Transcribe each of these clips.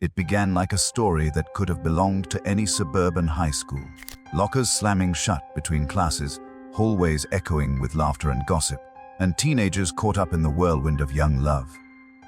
It began like a story that could have belonged to any suburban high school. Lockers slamming shut between classes, hallways echoing with laughter and gossip, and teenagers caught up in the whirlwind of young love.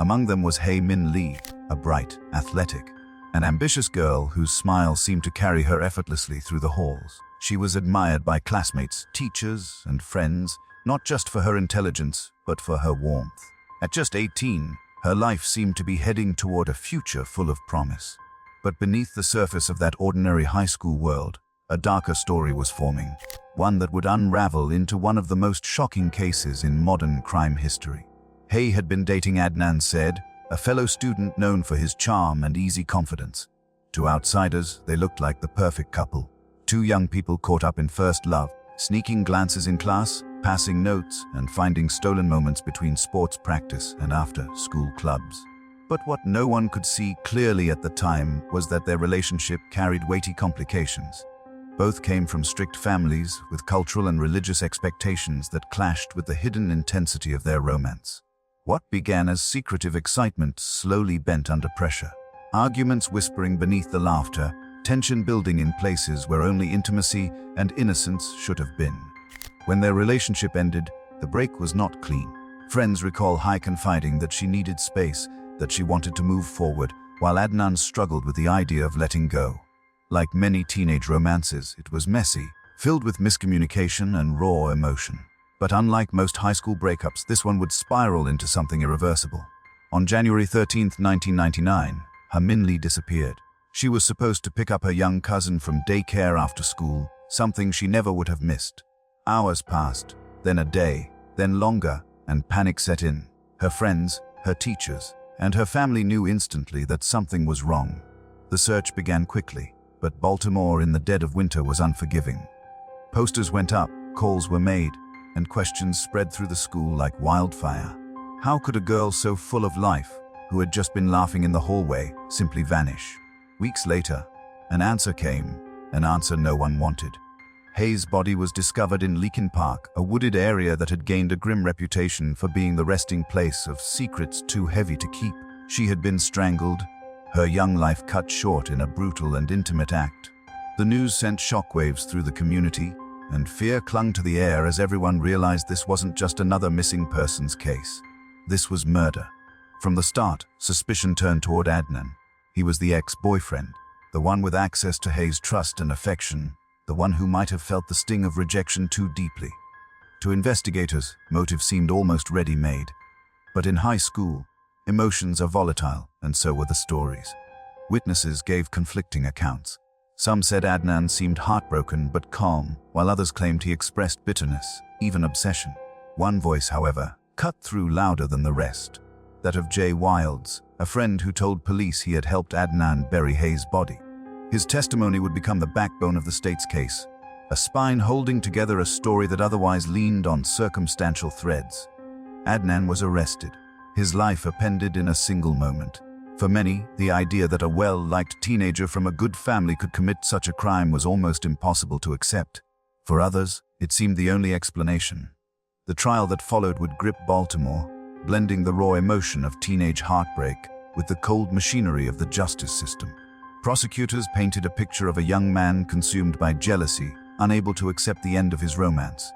Among them was Hae Min Lee, a bright, athletic, an ambitious girl whose smile seemed to carry her effortlessly through the halls. She was admired by classmates, teachers, and friends, not just for her intelligence, but for her warmth. At just 18, her life seemed to be heading toward a future full of promise. But beneath the surface of that ordinary high school world, a darker story was forming, one that would unravel into one of the most shocking cases in modern crime history. Hae had been dating Adnan Syed, a fellow student known for his charm and easy confidence. To outsiders, they looked like the perfect couple. Two young people caught up in first love, sneaking glances in class, passing notes, and finding stolen moments between sports practice and after-school clubs. But what no one could see clearly at the time was that their relationship carried weighty complications. Both came from strict families with cultural and religious expectations that clashed with the hidden intensity of their romance. What began as secretive excitement slowly bent under pressure. Arguments whispering beneath the laughter, tension building in places where only intimacy and innocence should have been. When their relationship ended, the break was not clean. Friends recall Hae confiding that she needed space, that she wanted to move forward, while Adnan struggled with the idea of letting go. Like many teenage romances, it was messy, filled with miscommunication and raw emotion. But unlike most high school breakups, this one would spiral into something irreversible. On January 13, 1999, Hae Min Lee disappeared. She was supposed to pick up her young cousin from daycare after school, something she never would have missed. Hours passed, then a day, then longer, and panic set in. Her friends, her teachers, and her family knew instantly that something was wrong. The search began quickly, but Baltimore in the dead of winter was unforgiving. Posters went up, calls were made, and questions spread through the school like wildfire. How could a girl so full of life, who had just been laughing in the hallway, simply vanish? Weeks later, an answer came, an answer no one wanted. Hae's body was discovered in Leakin Park, a wooded area that had gained a grim reputation for being the resting place of secrets too heavy to keep. She had been strangled, her young life cut short in a brutal and intimate act. The news sent shockwaves through the community, and fear clung to the air as everyone realized this wasn't just another missing persons case. This was murder. From the start, suspicion turned toward Adnan. He was the ex-boyfriend, the one with access to Hae's trust and affection, the one who might have felt the sting of rejection too deeply. To investigators, motive seemed almost ready-made. But in high school, emotions are volatile, and so were the stories. Witnesses gave conflicting accounts. Some said Adnan seemed heartbroken but calm, while others claimed he expressed bitterness, even obsession. One voice, however, cut through louder than the rest. That of Jay Wilds, a friend who told police he had helped Adnan bury Hae's body. His testimony would become the backbone of the state's case, a spine holding together a story that otherwise leaned on circumstantial threads. Adnan was arrested, his life upended in a single moment. For many, the idea that a well-liked teenager from a good family could commit such a crime was almost impossible to accept. For others, it seemed the only explanation. The trial that followed would grip Baltimore, blending the raw emotion of teenage heartbreak with the cold machinery of the justice system. Prosecutors painted a picture of a young man consumed by jealousy, unable to accept the end of his romance.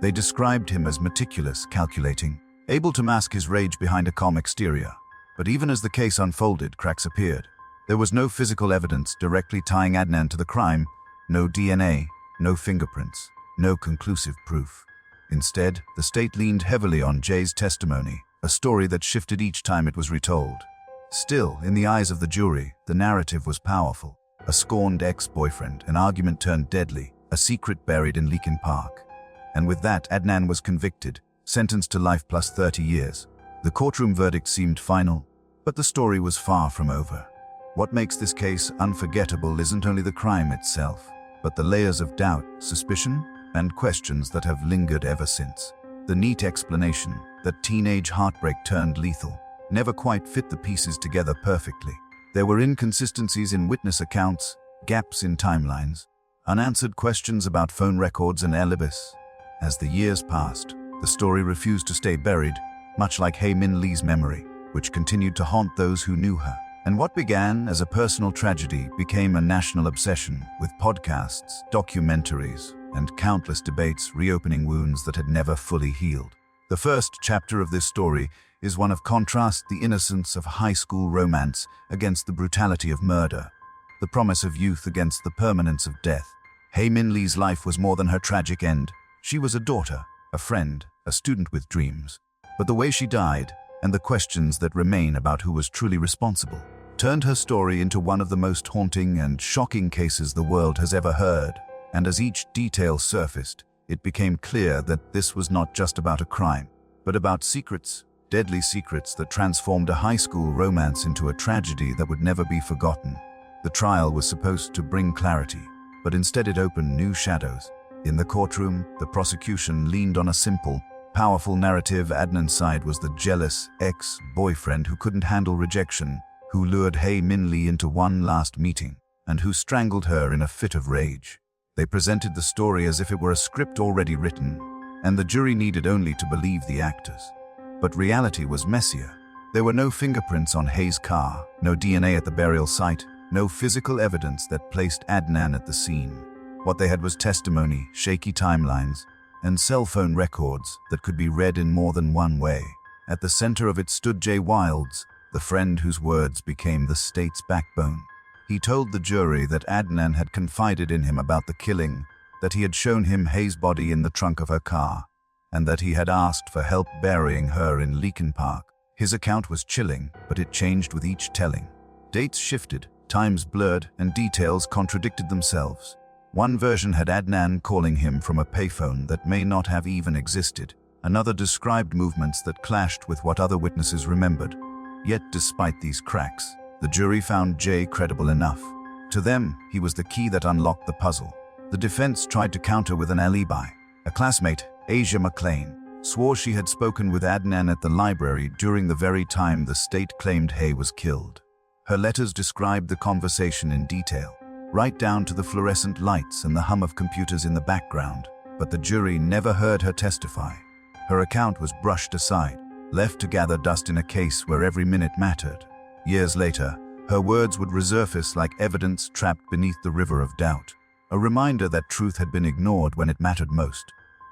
They described him as meticulous, calculating, able to mask his rage behind a calm exterior. But even as the case unfolded, cracks appeared. There was no physical evidence directly tying Adnan to the crime, no DNA, no fingerprints, no conclusive proof. Instead, the state leaned heavily on Jay's testimony, a story that shifted each time it was retold. Still, in the eyes of the jury, the narrative was powerful. A scorned ex-boyfriend, an argument turned deadly, a secret buried in Leakin Park. And with that, Adnan was convicted, sentenced to life plus 30 years. The courtroom verdict seemed final, but the story was far from over. What makes this case unforgettable isn't only the crime itself, but the layers of doubt, suspicion, and questions that have lingered ever since. The neat explanation that teenage heartbreak turned lethal never quite fit the pieces together perfectly. There were inconsistencies in witness accounts, gaps in timelines, unanswered questions about phone records and alibis. As the years passed, the story refused to stay buried, much like Hae Min Lee's memory, which continued to haunt those who knew her. And what began as a personal tragedy became a national obsession, with podcasts, documentaries, and countless debates reopening wounds that had never fully healed. The first chapter of this story is one of contrast, the innocence of high school romance against the brutality of murder, the promise of youth against the permanence of death. Hae Min Lee's life was more than her tragic end. She was a daughter, a friend, a student with dreams. But the way she died, and the questions that remain about who was truly responsible, turned her story into one of the most haunting and shocking cases the world has ever heard. And as each detail surfaced, it became clear that this was not just about a crime, but about secrets, deadly secrets that transformed a high school romance into a tragedy that would never be forgotten. The trial was supposed to bring clarity, but instead it opened new shadows. In the courtroom, the prosecution leaned on a simple, powerful narrative. Adnan Syed was the jealous ex-boyfriend who couldn't handle rejection, who lured Hae Min Lee into one last meeting, and who strangled her in a fit of rage. They presented the story as if it were a script already written, and the jury needed only to believe the actors. But reality was messier. There were no fingerprints on Hae's car, no DNA at the burial site, no physical evidence that placed Adnan at the scene. What they had was testimony, shaky timelines, and cell phone records that could be read in more than one way. At the center of it stood Jay Wilds, the friend whose words became the state's backbone. He told the jury that Adnan had confided in him about the killing, that he had shown him Hae's body in the trunk of her car, and that he had asked for help burying her in Leakin Park. His account was chilling, but it changed with each telling. Dates shifted, times blurred, and details contradicted themselves. One version had Adnan calling him from a payphone that may not have even existed. Another described movements that clashed with what other witnesses remembered. Yet, despite these cracks, the jury found Jay credible enough. To them, he was the key that unlocked the puzzle. The defense tried to counter with an alibi. A classmate, Asia McLean, swore she had spoken with Adnan at the library during the very time the state claimed Hae was killed. Her letters described the conversation in detail, right down to the fluorescent lights and the hum of computers in the background. But the jury never heard her testify. Her account was brushed aside, left to gather dust in a case where every minute mattered. Years later, her words would resurface like evidence trapped beneath the river of doubt, a reminder that truth had been ignored when it mattered most.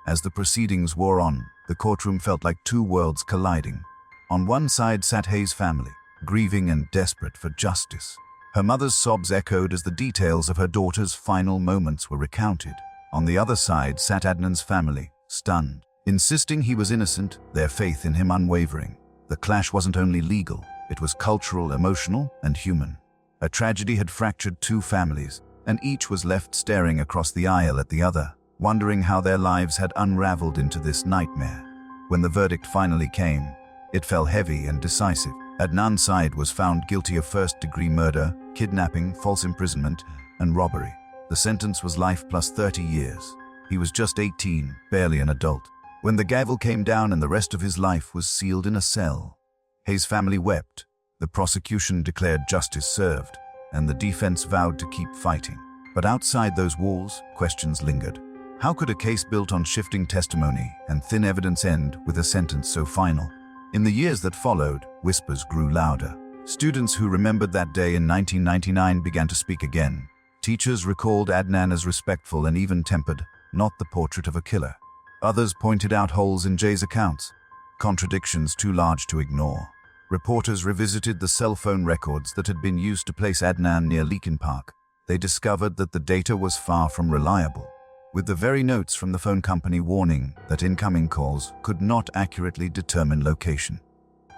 As the proceedings wore on, the courtroom felt like two worlds colliding. On one side sat Hae's family, grieving and desperate for justice. Her mother's sobs echoed as the details of her daughter's final moments were recounted. On the other side sat Adnan's family, stunned, insisting he was innocent, their faith in him unwavering. The clash wasn't only legal, it was cultural, emotional, and human. A tragedy had fractured two families, and each was left staring across the aisle at the other, wondering how their lives had unraveled into this nightmare. When the verdict finally came, it fell heavy and decisive. Adnan Syed was found guilty of first-degree murder, kidnapping, false imprisonment, and robbery. The sentence was life plus 30 years. He was just 18, barely an adult, when the gavel came down and the rest of his life was sealed in a cell. Hae's family wept. The prosecution declared justice served, and the defense vowed to keep fighting. But outside those walls, questions lingered. How could a case built on shifting testimony and thin evidence end with a sentence so final? In the years that followed, whispers grew louder. Students who remembered that day in 1999 began to speak again. Teachers recalled Adnan as respectful and even-tempered, not the portrait of a killer. Others pointed out holes in Jay's accounts, contradictions too large to ignore. Reporters revisited the cell phone records that had been used to place Adnan near Leakin Park. They discovered that the data was far from reliable, with the very notes from the phone company warning that incoming calls could not accurately determine location.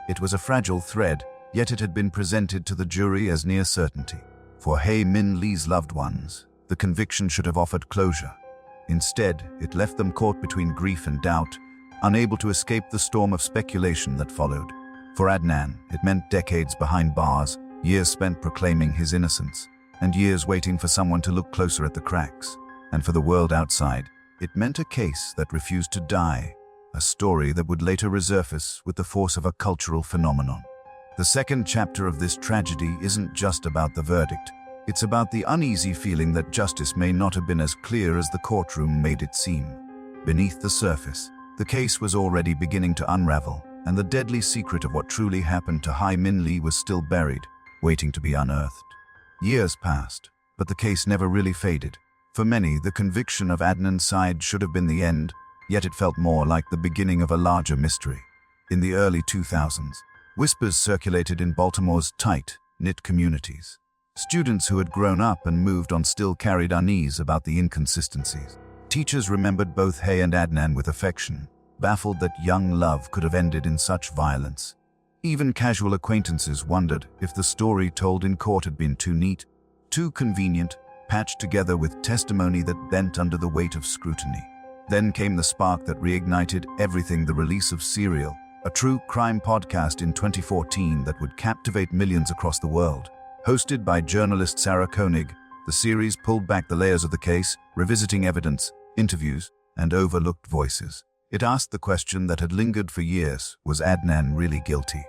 It was a fragile thread, yet it had been presented to the jury as near certainty. For Hae Min Lee's loved ones, the conviction should have offered closure. Instead, it left them caught between grief and doubt, unable to escape the storm of speculation that followed. For Adnan, it meant decades behind bars, years spent proclaiming his innocence, and years waiting for someone to look closer at the cracks. And for the world outside, it meant a case that refused to die, a story that would later resurface with the force of a cultural phenomenon. The second chapter of this tragedy isn't just about the verdict. It's about the uneasy feeling that justice may not have been as clear as the courtroom made it seem. Beneath the surface, the case was already beginning to unravel, and the deadly secret of what truly happened to Hae Min Lee was still buried. waiting to be unearthed. Years passed, but the case never really faded. For many, the conviction of Adnan Syed should have been the end, yet it felt more like the beginning of a larger mystery. In the early 2000s, whispers circulated in Baltimore's tight-knit communities. Students who had grown up and moved on still carried unease about the inconsistencies. Teachers remembered both Hae and Adnan with affection, baffled that young love could have ended in such violence. Even casual acquaintances wondered if the story told in court had been too neat, too convenient, patched together with testimony that bent under the weight of scrutiny. Then came the spark that reignited everything: the release of Serial, a true crime podcast in 2014 that would captivate millions across the world. Hosted by journalist Sarah Koenig, the series pulled back the layers of the case, revisiting evidence, interviews, and overlooked voices. It asked the question that had lingered for years: was Adnan really guilty?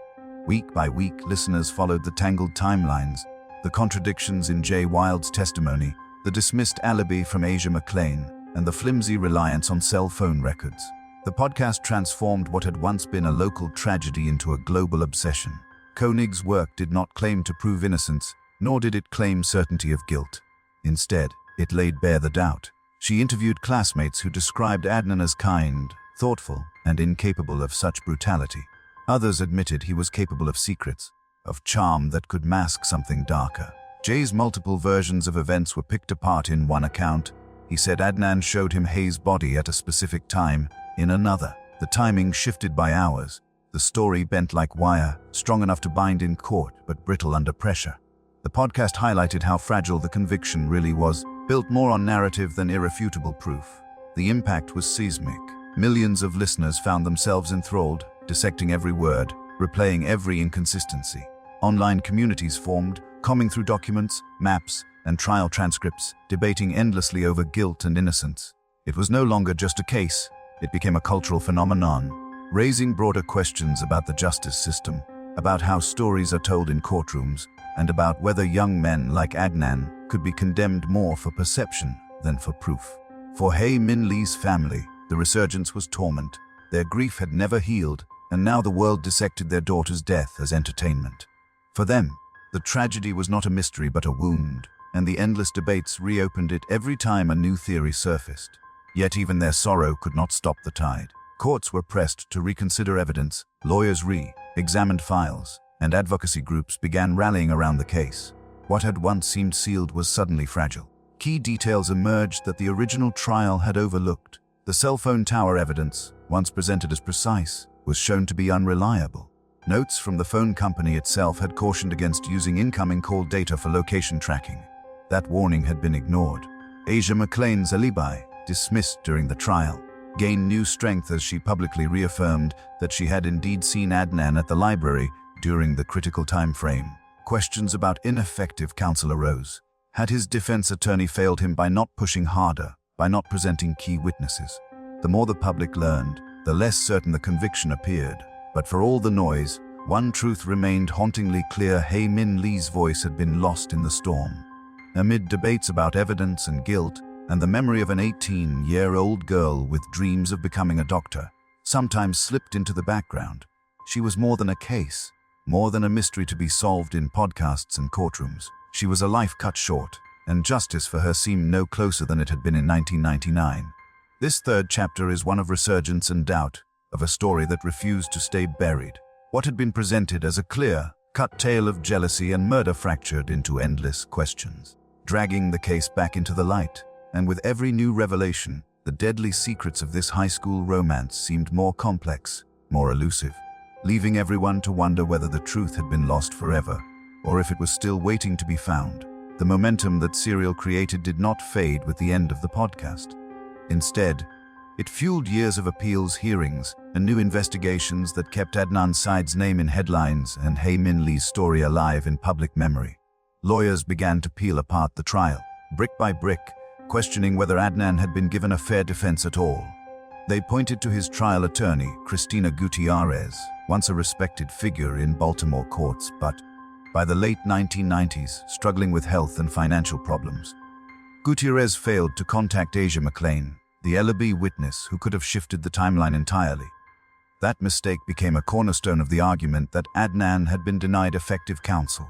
Week by week, listeners followed the tangled timelines, the contradictions in Jay Wilde's testimony, the dismissed alibi from Asia McClain, and the flimsy reliance on cell phone records. The podcast transformed what had once been a local tragedy into a global obsession. Koenig's work did not claim to prove innocence, nor did it claim certainty of guilt. Instead, it laid bare the doubt. She interviewed classmates who described Adnan as kind, thoughtful, and incapable of such brutality. Others admitted he was capable of secrets, of charm that could mask something darker. Jay's multiple versions of events were picked apart. In one account, he said Adnan showed him Hae's body at a specific time. In another, the timing shifted by hours. The story bent like wire, strong enough to bind in court, but brittle under pressure. The podcast highlighted how fragile the conviction really was, built more on narrative than irrefutable proof. The impact was seismic. Millions of listeners found themselves enthralled, dissecting every word, replaying every inconsistency. Online communities formed, combing through documents, maps, and trial transcripts, debating endlessly over guilt and innocence. It was no longer just a case. It became a cultural phenomenon, raising broader questions about the justice system, about how stories are told in courtrooms, and about whether young men like Adnan could be condemned more for perception than for proof. For Hae Min Lee's family, the resurgence was torment. Their grief had never healed, and now the world dissected their daughter's death as entertainment. For them, the tragedy was not a mystery but a wound, and the endless debates reopened it every time a new theory surfaced. Yet even their sorrow could not stop the tide. Courts were pressed to reconsider evidence, lawyers re-examined files, and advocacy groups began rallying around the case. What had once seemed sealed was suddenly fragile. Key details emerged that the original trial had overlooked. The cell phone tower evidence, once presented as precise, was shown to be unreliable. Notes from the phone company itself had cautioned against using incoming call data for location tracking. That warning had been ignored. Asia McClain's alibi, dismissed during the trial, gained new strength as she publicly reaffirmed that she had indeed seen Adnan at the library during the critical time frame. Questions about ineffective counsel arose. Had his defense attorney failed him by not pushing harder, by not presenting key witnesses? The more the public learned, the less certain the conviction appeared. But for all the noise, one truth remained hauntingly clear: Hae Min Lee's voice had been lost in the storm. Amid debates about evidence and guilt, and the memory of an 18-year-old girl with dreams of becoming a doctor sometimes slipped into the background. She was more than a case, more than a mystery to be solved in podcasts and courtrooms. She was a life cut short, and justice for her seemed no closer than it had been in 1999. This third chapter is one of resurgence and doubt, of a story that refused to stay buried. What had been presented as a clear-cut tale of jealousy and murder fractured into endless questions, dragging the case back into the light. And with every new revelation, the deadly secrets of this high school romance seemed more complex, more elusive, leaving everyone to wonder whether the truth had been lost forever, or if it was still waiting to be found. The momentum that Serial created did not fade with the end of the podcast. Instead, it fueled years of appeals, hearings, and new investigations that kept Adnan Syed's name in headlines and Hae Min Lee's story alive in public memory. Lawyers began to peel apart the trial, brick by brick, questioning whether Adnan had been given a fair defense at all. They pointed to his trial attorney, Cristina Gutierrez, once a respected figure in Baltimore courts, but by the late 1990s, struggling with health and financial problems. Gutierrez failed to contact Asia McClain, the alibi witness who could have shifted the timeline entirely. That mistake became a cornerstone of the argument that Adnan had been denied effective counsel.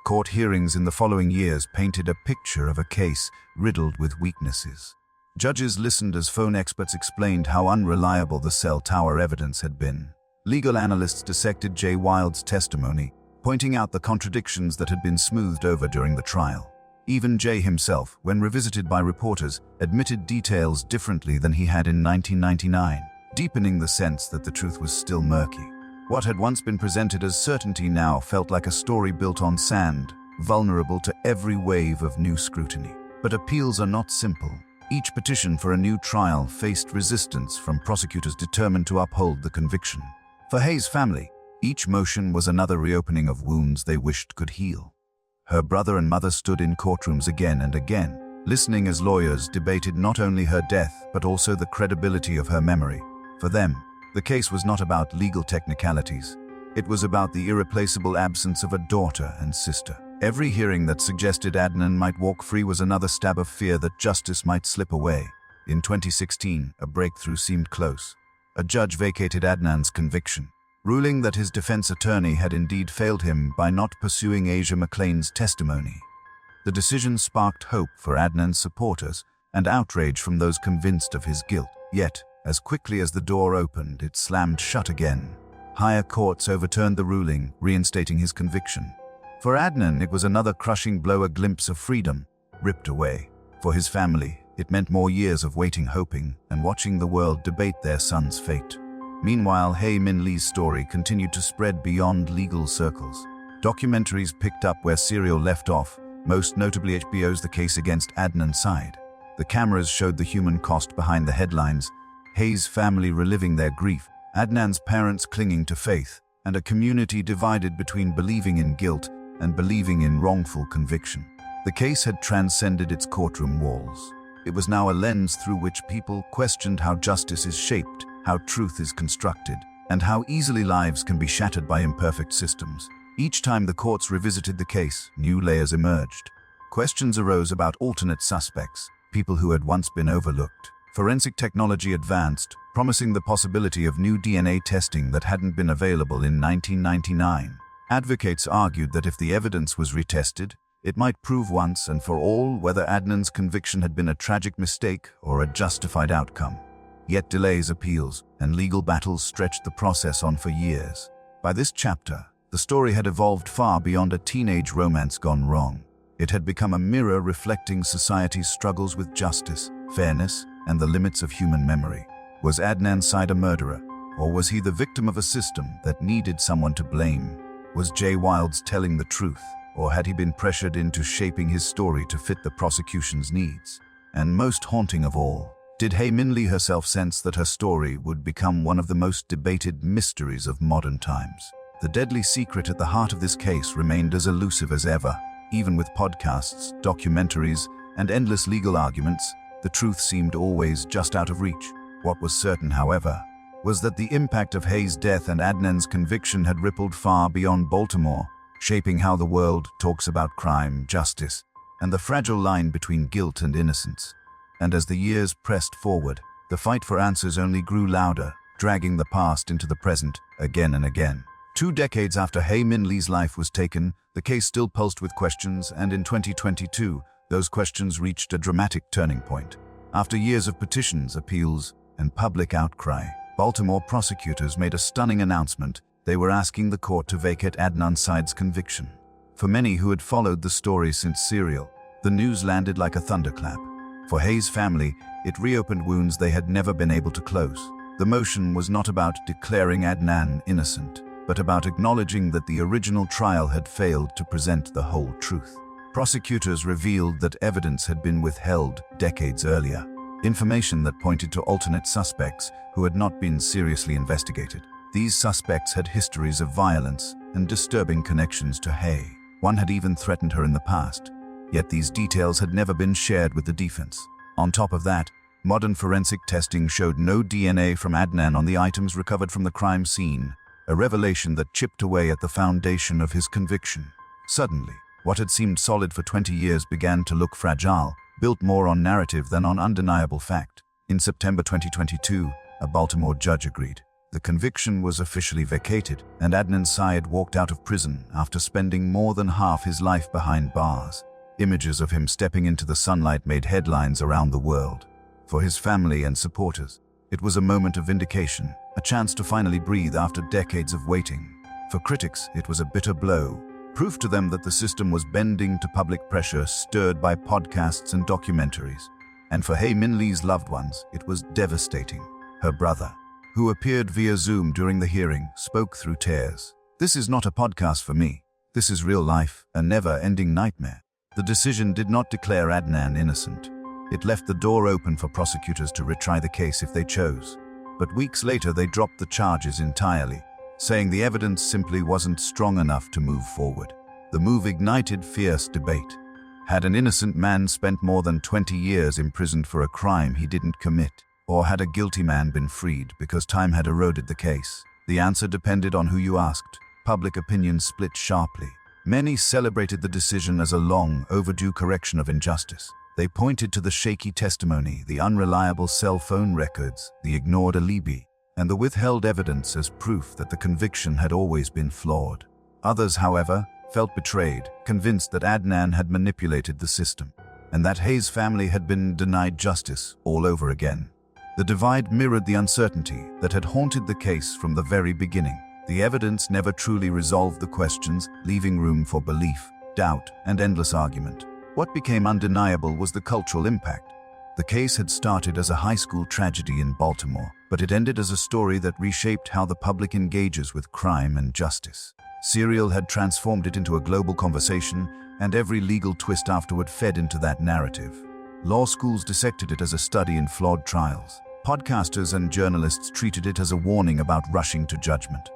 Court hearings in the following years painted a picture of a case riddled with weaknesses. Judges listened as phone experts explained how unreliable the cell tower evidence had been. Legal analysts dissected Jay Wilde's testimony, pointing out the contradictions that had been smoothed over during the trial. Even Jay himself, when revisited by reporters, admitted details differently than he had in 1999, deepening the sense that the truth was still murky. What had once been presented as certainty now felt like a story built on sand, vulnerable to every wave of new scrutiny. But appeals are not simple. Each petition for a new trial faced resistance from prosecutors determined to uphold the conviction. For Hae's family, each motion was another reopening of wounds they wished could heal. Her brother and mother stood in courtrooms again and again, listening as lawyers debated not only her death but also the credibility of her memory. For them, the case was not about legal technicalities. It was about the irreplaceable absence of a daughter and sister. Every hearing that suggested Adnan might walk free was another stab of fear that justice might slip away. In 2016, a breakthrough seemed close. A judge vacated Adnan's conviction, ruling that his defense attorney had indeed failed him by not pursuing Asia McClain's testimony. The decision sparked hope for Adnan's supporters and outrage from those convinced of his guilt. Yet, as quickly as the door opened, it slammed shut again. Higher courts overturned the ruling, reinstating his conviction. For Adnan, it was another crushing blow, a glimpse of freedom ripped away. For his family, it meant more years of waiting, hoping, and watching the world debate their son's fate. Meanwhile, Hae Min Lee's story continued to spread beyond legal circles. Documentaries picked up where Serial left off, most notably HBO's The Case Against Adnan Syed. The cameras showed the human cost behind the headlines, Hae's family reliving their grief, Adnan's parents clinging to faith, and a community divided between believing in guilt and believing in wrongful conviction. The case had transcended its courtroom walls. It was now a lens through which people questioned how justice is shaped, how truth is constructed, and how easily lives can be shattered by imperfect systems. Each time the courts revisited the case, new layers emerged. Questions arose about alternate suspects, people who had once been overlooked. Forensic technology advanced, promising the possibility of new DNA testing that hadn't been available in 1999. Advocates argued that if the evidence was retested, it might prove once and for all whether Adnan's conviction had been a tragic mistake or a justified outcome. Yet delays, appeals, and legal battles stretched the process on for years. By this chapter, the story had evolved far beyond a teenage romance gone wrong. It had become a mirror reflecting society's struggles with justice, fairness, and the limits of human memory. Was Adnan Syed a murderer, or was he the victim of a system that needed someone to blame? Was Jay Wilde's telling the truth, or had he been pressured into shaping his story to fit the prosecution's needs? And most haunting of all, did Hae Min Lee herself sense that her story would become one of the most debated mysteries of modern times? The deadly secret at the heart of this case remained as elusive as ever. Even with podcasts, documentaries, and endless legal arguments, the truth seemed always just out of reach. What was certain, however, was that the impact of Hae's death and Adnan's conviction had rippled far beyond Baltimore, shaping how the world talks about crime, justice, and the fragile line between guilt and innocence. And as the years pressed forward, the fight for answers only grew louder, dragging the past into the present again and again. 2 decades after Hae Min Lee's life was taken, the case still pulsed with questions, and in 2022, those questions reached a dramatic turning point. After years of petitions, appeals, and public outcry, Baltimore prosecutors made a stunning announcement. They were asking the court to vacate Adnan Syed's conviction. For many who had followed the story since Serial, the news landed like a thunderclap. For Hae's family, it reopened wounds they had never been able to close. The motion was not about declaring Adnan innocent, but about acknowledging that the original trial had failed to present the whole truth. Prosecutors revealed that evidence had been withheld decades earlier, information that pointed to alternate suspects who had not been seriously investigated. These suspects had histories of violence and disturbing connections to Hae. One had even threatened her in the past, yet these details had never been shared with the defense. On top of that, modern forensic testing showed no DNA from Adnan on the items recovered from the crime scene, a revelation that chipped away at the foundation of his conviction. Suddenly, what had seemed solid for 20 years began to look fragile, built more on narrative than on undeniable fact. In September 2022, a Baltimore judge agreed. The conviction was officially vacated, and Adnan Syed walked out of prison after spending more than half his life behind bars. Images of him stepping into the sunlight made headlines around the world. For his family and supporters, it was a moment of vindication, a chance to finally breathe after decades of waiting. For critics, it was a bitter blow, proof to them that the system was bending to public pressure stirred by podcasts and documentaries. And for Hae Min Lee's loved ones, it was devastating. Her brother, who appeared via Zoom during the hearing, spoke through tears. "This is not a podcast for me. This is real life, a never-ending nightmare." The decision did not declare Adnan innocent. It left the door open for prosecutors to retry the case if they chose. But weeks later, they dropped the charges entirely, saying the evidence simply wasn't strong enough to move forward. The move ignited fierce debate. Had an innocent man spent more than 20 years imprisoned for a crime he didn't commit? Or had a guilty man been freed because time had eroded the case? The answer depended on who you asked. Public opinion split sharply. Many celebrated the decision as a long, overdue correction of injustice. They pointed to the shaky testimony, the unreliable cell phone records, the ignored alibi, and the withheld evidence as proof that the conviction had always been flawed. Others, however, felt betrayed, convinced that Adnan had manipulated the system, and that Hae's family had been denied justice all over again. The divide mirrored the uncertainty that had haunted the case from the very beginning. The evidence never truly resolved the questions, leaving room for belief, doubt, and endless argument. What became undeniable was the cultural impact. The case had started as a high school tragedy in Baltimore, but it ended as a story that reshaped how the public engages with crime and justice. Serial had transformed it into a global conversation, and every legal twist afterward fed into that narrative. Law schools dissected it as a study in flawed trials. Podcasters and journalists treated it as a warning about rushing to judgment.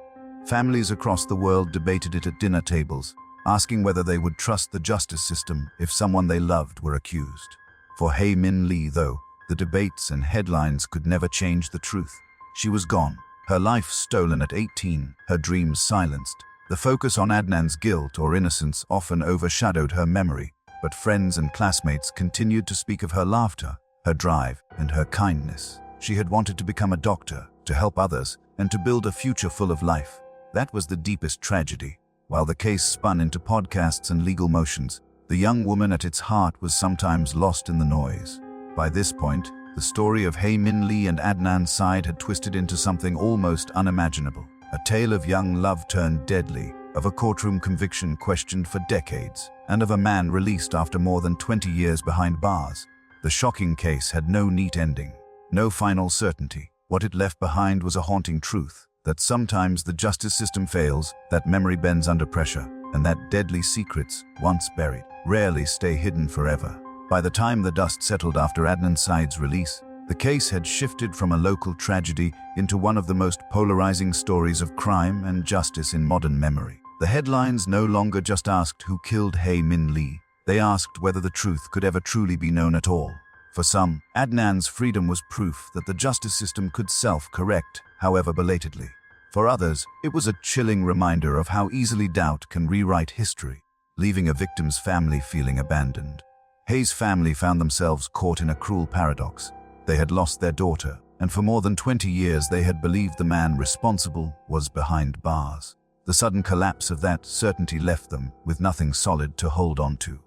Families across the world debated it at dinner tables, asking whether they would trust the justice system if someone they loved were accused. For Hae Min Lee, though, the debates and headlines could never change the truth. She was gone, her life stolen at 18, her dreams silenced. The focus on Adnan's guilt or innocence often overshadowed her memory, but friends and classmates continued to speak of her laughter, her drive, and her kindness. She had wanted to become a doctor, to help others, and to build a future full of life. That was the deepest tragedy. While the case spun into podcasts and legal motions, the young woman at its heart was sometimes lost in the noise. By this point, the story of Hae Min Lee and Adnan Syed had twisted into something almost unimaginable. A tale of young love turned deadly, of a courtroom conviction questioned for decades, and of a man released after more than 20 years behind bars. The shocking case had no neat ending, no final certainty. What it left behind was a haunting truth, that sometimes the justice system fails, that memory bends under pressure, and that deadly secrets, once buried, rarely stay hidden forever. By the time the dust settled after Adnan Syed's release, the case had shifted from a local tragedy into one of the most polarizing stories of crime and justice in modern memory. The headlines no longer just asked who killed Hae Min Lee. They asked whether the truth could ever truly be known at all. For some, Adnan's freedom was proof that the justice system could self-correct, however belatedly. For others, it was a chilling reminder of how easily doubt can rewrite history, leaving a victim's family feeling abandoned. Hae's family found themselves caught in a cruel paradox. They had lost their daughter, and for more than 20 years they had believed the man responsible was behind bars. The sudden collapse of that certainty left them with nothing solid to hold on to.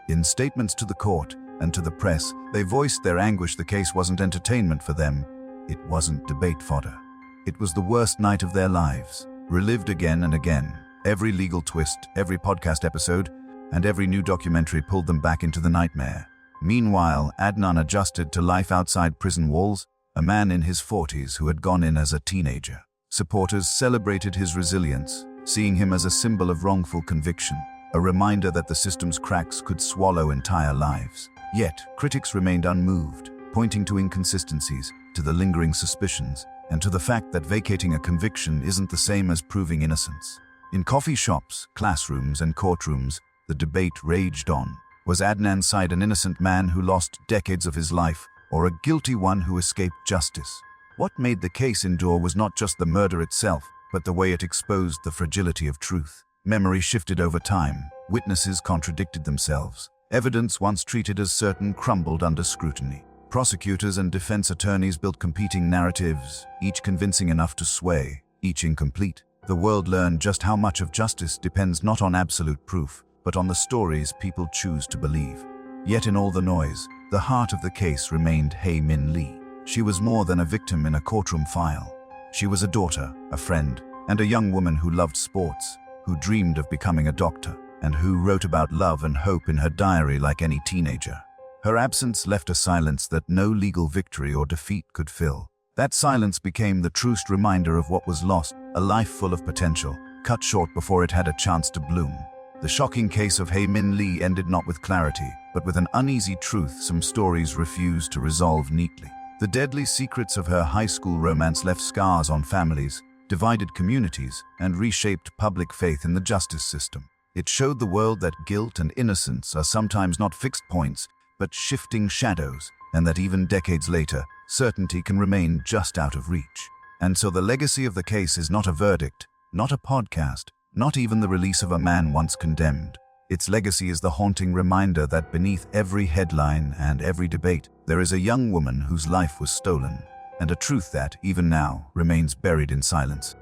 In statements to the court and to the press, they voiced their anguish. The case wasn't entertainment for them. It wasn't debate fodder. It was the worst night of their lives, relived again and again. Every legal twist, every podcast episode, and every new documentary pulled them back into the nightmare. Meanwhile, Adnan adjusted to life outside prison walls, a man in his 40s who had gone in as a teenager. Supporters celebrated his resilience, seeing him as a symbol of wrongful conviction, a reminder that the system's cracks could swallow entire lives. Yet, critics remained unmoved, pointing to inconsistencies, to the lingering suspicions, and to the fact that vacating a conviction isn't the same as proving innocence. In coffee shops, classrooms, and courtrooms, the debate raged on. Was Adnan Syed an innocent man who lost decades of his life, or a guilty one who escaped justice? What made the case endure was not just the murder itself, but the way it exposed the fragility of truth. Memory shifted over time, witnesses contradicted themselves. Evidence once treated as certain crumbled under scrutiny. Prosecutors and defense attorneys built competing narratives, each convincing enough to sway, each incomplete. The world learned just how much of justice depends not on absolute proof, but on the stories people choose to believe. Yet in all the noise, the heart of the case remained Hae Min Lee. She was more than a victim in a courtroom file. She was a daughter, a friend, and a young woman who loved sports, who dreamed of becoming a doctor, and who wrote about love and hope in her diary like any teenager. Her absence left a silence that no legal victory or defeat could fill. That silence became the truest reminder of what was lost, a life full of potential, cut short before it had a chance to bloom. The shocking case of Hae Min Lee ended not with clarity, but with an uneasy truth some stories refused to resolve neatly. The deadly secrets of her high school romance left scars on families, divided communities, and reshaped public faith in the justice system. It showed the world that guilt and innocence are sometimes not fixed points, but shifting shadows, and that even decades later, certainty can remain just out of reach. And so the legacy of the case is not a verdict, not a podcast, not even the release of a man once condemned. Its legacy is the haunting reminder that beneath every headline and every debate, there is a young woman whose life was stolen, and a truth that, even now, remains buried in silence.